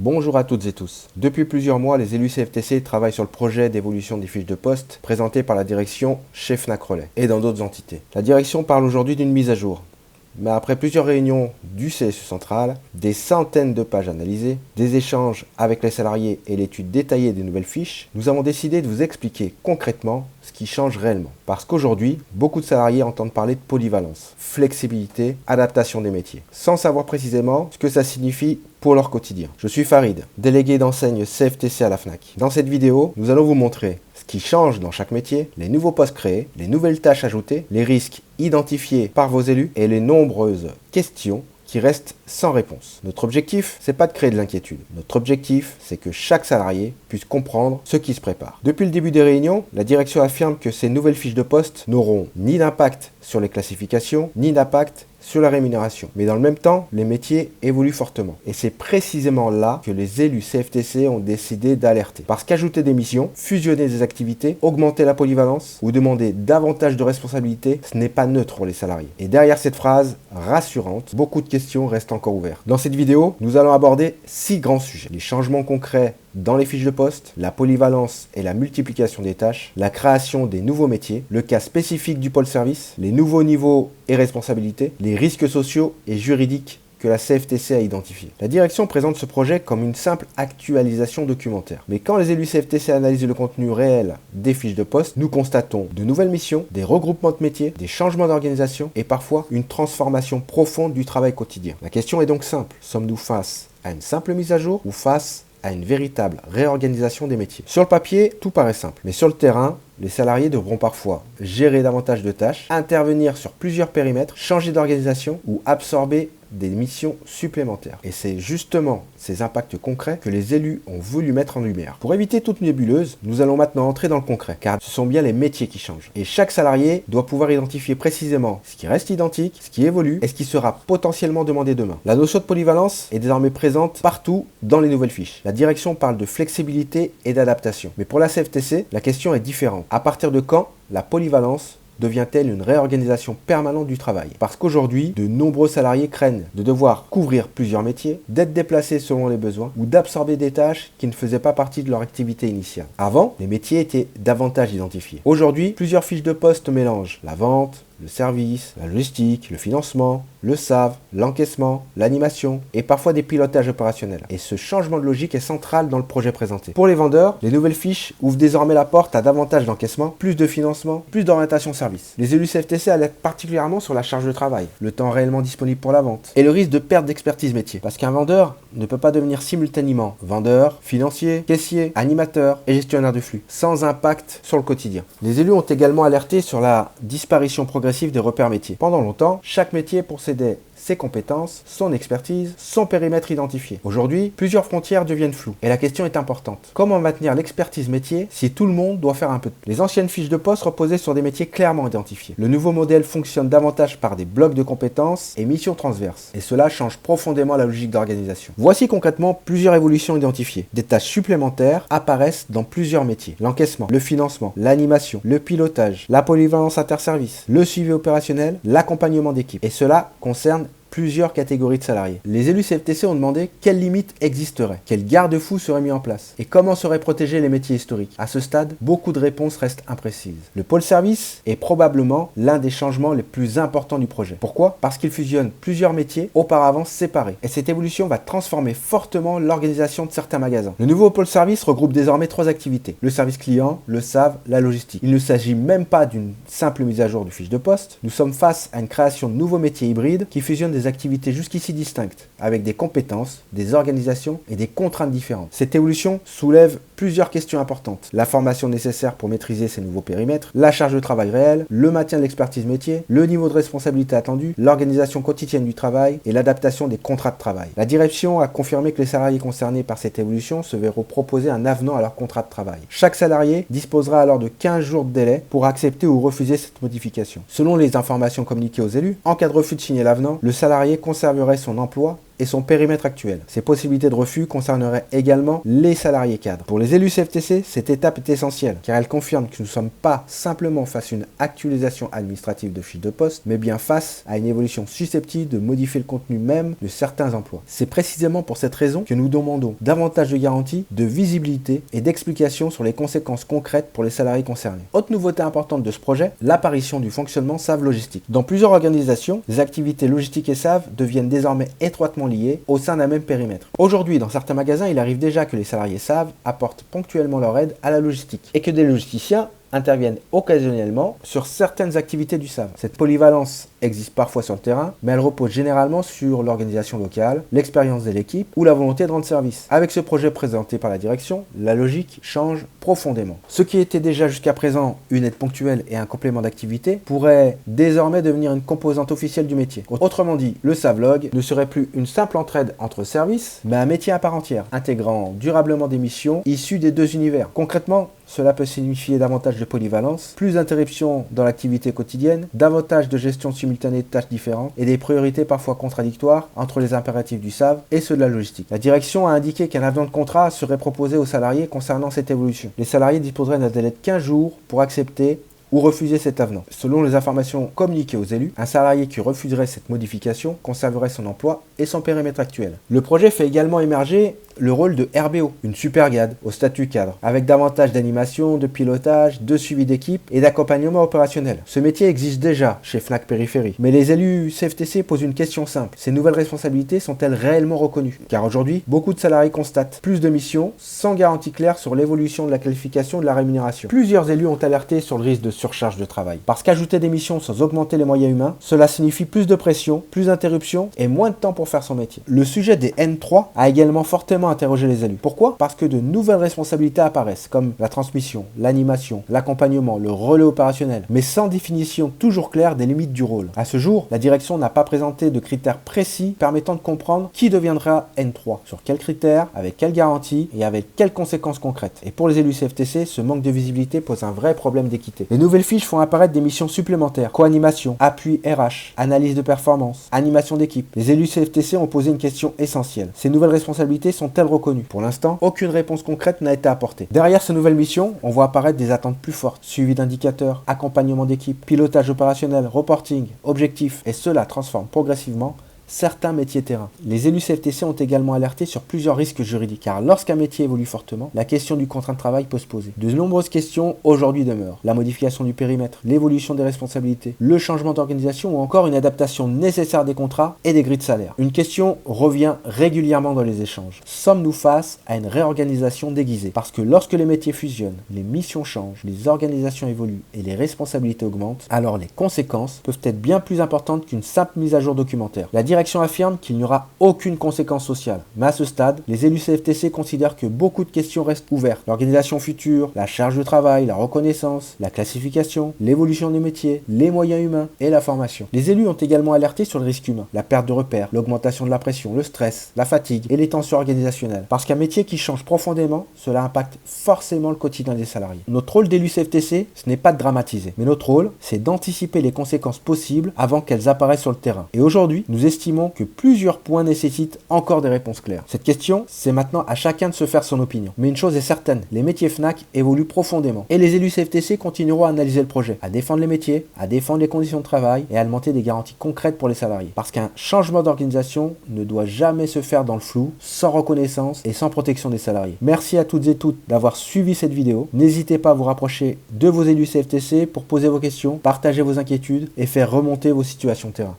Bonjour à toutes et tous. Depuis plusieurs mois, les élus CFTC travaillent sur le projet d'évolution des fiches de poste présenté par la direction chez Fnac Relais et dans d'autres entités. La direction parle aujourd'hui d'une mise à jour. Mais après plusieurs réunions du CSU central, des centaines de pages analysées, des échanges avec les salariés et l'étude détaillée des nouvelles fiches, nous avons décidé de vous expliquer concrètement ce qui change réellement. Parce qu'aujourd'hui, beaucoup de salariés entendent parler de polyvalence, flexibilité, adaptation des métiers, sans savoir précisément ce que ça signifie pour leur quotidien. Je suis Farid, délégué d'enseigne CFTC à la Fnac. Dans cette vidéo, nous allons vous montrer ce qui change dans chaque métier, les nouveaux postes créés, les nouvelles tâches ajoutées, les risques identifiés par vos élus et les nombreuses questions qui restent sans réponse. Notre objectif, c'est pas de créer de l'inquiétude. Notre objectif, c'est que chaque salarié puisse comprendre ce qui se prépare. Depuis le début des réunions, la direction affirme que ces nouvelles fiches de poste n'auront ni d'impact sur les classifications, ni d'impact sur la rémunération. Mais dans le même temps, les métiers évoluent fortement. Et c'est précisément là que les élus CFTC ont décidé d'alerter. Parce qu'ajouter des missions, fusionner des activités, augmenter la polyvalence ou demander davantage de responsabilités, ce n'est pas neutre pour les salariés. Et derrière cette phrase rassurante, beaucoup de questions restent encore ouvertes. Dans cette vidéo, nous allons aborder 6 grands sujets. Les changements concrets dans les fiches de poste, la polyvalence et la multiplication des tâches, la création des nouveaux métiers, le cas spécifique du pôle service, les nouveaux niveaux et responsabilités, les risques sociaux et juridiques que la CFTC a identifiés. La direction présente ce projet comme une simple actualisation documentaire. Mais quand les élus CFTC analysent le contenu réel des fiches de poste, nous constatons de nouvelles missions, des regroupements de métiers, des changements d'organisation et parfois une transformation profonde du travail quotidien. La question est donc simple. Sommes-nous face à une simple mise à jour ou face à une véritable réorganisation des métiers? Sur le papier, tout paraît simple, mais sur le terrain, les salariés devront parfois gérer davantage de tâches, intervenir sur plusieurs périmètres, changer d'organisation ou absorber des missions supplémentaires. Et c'est justement ces impacts concrets que les élus ont voulu mettre en lumière. Pour éviter toute nébuleuse, nous allons maintenant entrer dans le concret, car ce sont bien les métiers qui changent. Et chaque salarié doit pouvoir identifier précisément ce qui reste identique, ce qui évolue et ce qui sera potentiellement demandé demain. La notion de polyvalence est désormais présente partout dans les nouvelles fiches. La direction parle de flexibilité et d'adaptation. Mais pour la CFTC, la question est différente. À partir de quand la polyvalence devient-elle une réorganisation permanente du travail? Parce qu'aujourd'hui, de nombreux salariés craignent de devoir couvrir plusieurs métiers, d'être déplacés selon les besoins ou d'absorber des tâches qui ne faisaient pas partie de leur activité initiale. Avant, les métiers étaient davantage identifiés. Aujourd'hui, plusieurs fiches de poste mélangent la vente, le service, la logistique, le financement, le SAV, l'encaissement, l'animation et parfois des pilotages opérationnels. Et ce changement de logique est central dans le projet présenté. Pour les vendeurs, les nouvelles fiches ouvrent désormais la porte à davantage d'encaissement, plus de financement, plus d'orientation service. Les élus CFTC alertent particulièrement sur la charge de travail, le temps réellement disponible pour la vente et le risque de perte d'expertise métier. Parce qu'un vendeur ne peut pas devenir simultanément vendeur, financier, caissier, animateur et gestionnaire de flux, sans impact sur le quotidien. Les élus ont également alerté sur la disparition progressive des repères métiers. Pendant longtemps, chaque métier possédait ses compétences, son expertise, son périmètre identifié. Aujourd'hui, plusieurs frontières deviennent floues. Et la question est importante. Comment maintenir l'expertise métier si tout le monde doit faire un peu de tout? Les anciennes fiches de poste reposaient sur des métiers clairement identifiés. Le nouveau modèle fonctionne davantage par des blocs de compétences et missions transverses. Et cela change profondément la logique d'organisation. Voici concrètement plusieurs évolutions identifiées. Des tâches supplémentaires apparaissent dans plusieurs métiers. L'encaissement, le financement, l'animation, le pilotage, la polyvalence interservice, le suivi opérationnel, l'accompagnement d'équipe. Et cela concerne plusieurs catégories de salariés. Les élus CFTC ont demandé quelles limites existeraient, quels garde-fous seraient mis en place et comment seraient protégés les métiers historiques. À ce stade, beaucoup de réponses restent imprécises. Le pôle service est probablement l'un des changements les plus importants du projet. Pourquoi? Parce qu'il fusionne plusieurs métiers auparavant séparés. Et cette évolution va transformer fortement l'organisation de certains magasins. Le nouveau pôle service regroupe désormais 3 activités. Le service client, le SAV, la logistique. Il ne s'agit même pas d'une simple mise à jour de fiche de poste. Nous sommes face à une création de nouveaux métiers hybrides qui fusionnent des activités jusqu'ici distinctes, avec des compétences, des organisations et des contraintes différentes. Cette évolution soulève plusieurs questions importantes. La formation nécessaire pour maîtriser ces nouveaux périmètres, la charge de travail réelle, le maintien de l'expertise métier, le niveau de responsabilité attendu, l'organisation quotidienne du travail et l'adaptation des contrats de travail. La direction a confirmé que les salariés concernés par cette évolution se verront proposer un avenant à leur contrat de travail. Chaque salarié disposera alors de 15 jours de délai pour accepter ou refuser cette modification. Selon les informations communiquées aux élus, en cas de refus de signer l'avenant, le salarié conserverait son emploi et son périmètre actuel. Ces possibilités de refus concerneraient également les salariés cadres. Pour les élus CFTC, cette étape est essentielle car elle confirme que nous ne sommes pas simplement face à une actualisation administrative de fiches de poste, mais bien face à une évolution susceptible de modifier le contenu même de certains emplois. C'est précisément pour cette raison que nous demandons davantage de garanties, de visibilité et d'explications sur les conséquences concrètes pour les salariés concernés. Autre nouveauté importante de ce projet, l'apparition du fonctionnement SAV logistique. Dans plusieurs organisations, les activités logistiques et SAV deviennent désormais étroitement liées au sein d'un même périmètre. Aujourd'hui, dans certains magasins, il arrive déjà que les salariés SAV apportent ponctuellement leur aide à la logistique et que des logisticiens interviennent occasionnellement sur certaines activités du SAV. Cette polyvalence existe parfois sur le terrain, mais elle repose généralement sur l'organisation locale, l'expérience de l'équipe ou la volonté de rendre service. Avec ce projet présenté par la direction, la logique change profondément. Ce qui était déjà jusqu'à présent une aide ponctuelle et un complément d'activité pourrait désormais devenir une composante officielle du métier. Autrement dit, le SAVlog ne serait plus une simple entraide entre services, mais un métier à part entière, intégrant durablement des missions issues des deux univers. Concrètement, cela peut signifier davantage de polyvalence, plus d'interruptions dans l'activité quotidienne, davantage de gestion simultanée de tâches différentes et des priorités parfois contradictoires entre les impératifs du SAV et ceux de la logistique. La direction a indiqué qu'un avenant de contrat serait proposé aux salariés concernant cette évolution. Les salariés disposeraient d'un délai de 15 jours pour accepter ou refuser cet avenant. Selon les informations communiquées aux élus, un salarié qui refuserait cette modification conserverait son emploi et son périmètre actuel. Le projet fait également émerger le rôle de RBO, une supergade au statut cadre, avec davantage d'animation, de pilotage, de suivi d'équipe et d'accompagnement opérationnel. Ce métier existe déjà chez Fnac Périphérie, mais les élus CFTC posent une question simple. Ces nouvelles responsabilités sont-elles réellement reconnues? Car aujourd'hui, beaucoup de salariés constatent plus de missions sans garantie claire sur l'évolution de la qualification et de la rémunération. Plusieurs élus ont alerté sur le risque de surcharge de travail. Parce qu'ajouter des missions sans augmenter les moyens humains, cela signifie plus de pression, plus d'interruptions et moins de temps pour faire son métier. Le sujet des N3 a également fortement interrogé les élus. Pourquoi? Parce que de nouvelles responsabilités apparaissent, comme la transmission, l'animation, l'accompagnement, le relais opérationnel, mais sans définition toujours claire des limites du rôle. À ce jour, la direction n'a pas présenté de critères précis permettant de comprendre qui deviendra N3, sur quels critères, avec quelles garanties et avec quelles conséquences concrètes. Et pour les élus CFTC, ce manque de visibilité pose un vrai problème d'équité. Les nouvelles fiches font apparaître des missions supplémentaires, co-animation, appui RH, analyse de performance, animation d'équipe. Les élus CFTC ont posé une question essentielle. Ces nouvelles responsabilités sont-elles reconnues? Pour l'instant, aucune réponse concrète n'a été apportée. Derrière ces nouvelles missions, on voit apparaître des attentes plus fortes, suivi d'indicateurs, accompagnement d'équipe, pilotage opérationnel, reporting, objectifs, et cela transforme progressivement certains métiers terrain. Les élus CFTC ont également alerté sur plusieurs risques juridiques, car lorsqu'un métier évolue fortement, la question du contrat de travail peut se poser. De nombreuses questions aujourd'hui demeurent. La modification du périmètre, l'évolution des responsabilités, le changement d'organisation ou encore une adaptation nécessaire des contrats et des grilles de salaire. Une question revient régulièrement dans les échanges. Sommes-nous face à une réorganisation déguisée? Parce que lorsque les métiers fusionnent, les missions changent, les organisations évoluent et les responsabilités augmentent, alors les conséquences peuvent être bien plus importantes qu'une simple mise à jour documentaire. La direction affirme qu'il n'y aura aucune conséquence sociale. Mais à ce stade, les élus CFTC considèrent que beaucoup de questions restent ouvertes. L'organisation future, la charge de travail, la reconnaissance, la classification, l'évolution des métiers, les moyens humains et la formation. Les élus ont également alerté sur le risque humain, la perte de repères, l'augmentation de la pression, le stress, la fatigue et les tensions organisationnelles. Parce qu'un métier qui change profondément, cela impacte forcément le quotidien des salariés. Notre rôle d'élu CFTC, ce n'est pas de dramatiser, mais notre rôle, c'est d'anticiper les conséquences possibles avant qu'elles apparaissent sur le terrain. Et aujourd'hui, nous estimons que plusieurs points nécessitent encore des réponses claires. Cette question, c'est maintenant à chacun de se faire son opinion. Mais une chose est certaine, les métiers Fnac évoluent profondément. Et les élus CFTC continueront à analyser le projet, à défendre les métiers, à défendre les conditions de travail et à alimenter des garanties concrètes pour les salariés. Parce qu'un changement d'organisation ne doit jamais se faire dans le flou, sans reconnaissance et sans protection des salariés. Merci à toutes et toutes d'avoir suivi cette vidéo. N'hésitez pas à vous rapprocher de vos élus CFTC pour poser vos questions, partager vos inquiétudes et faire remonter vos situations terrain.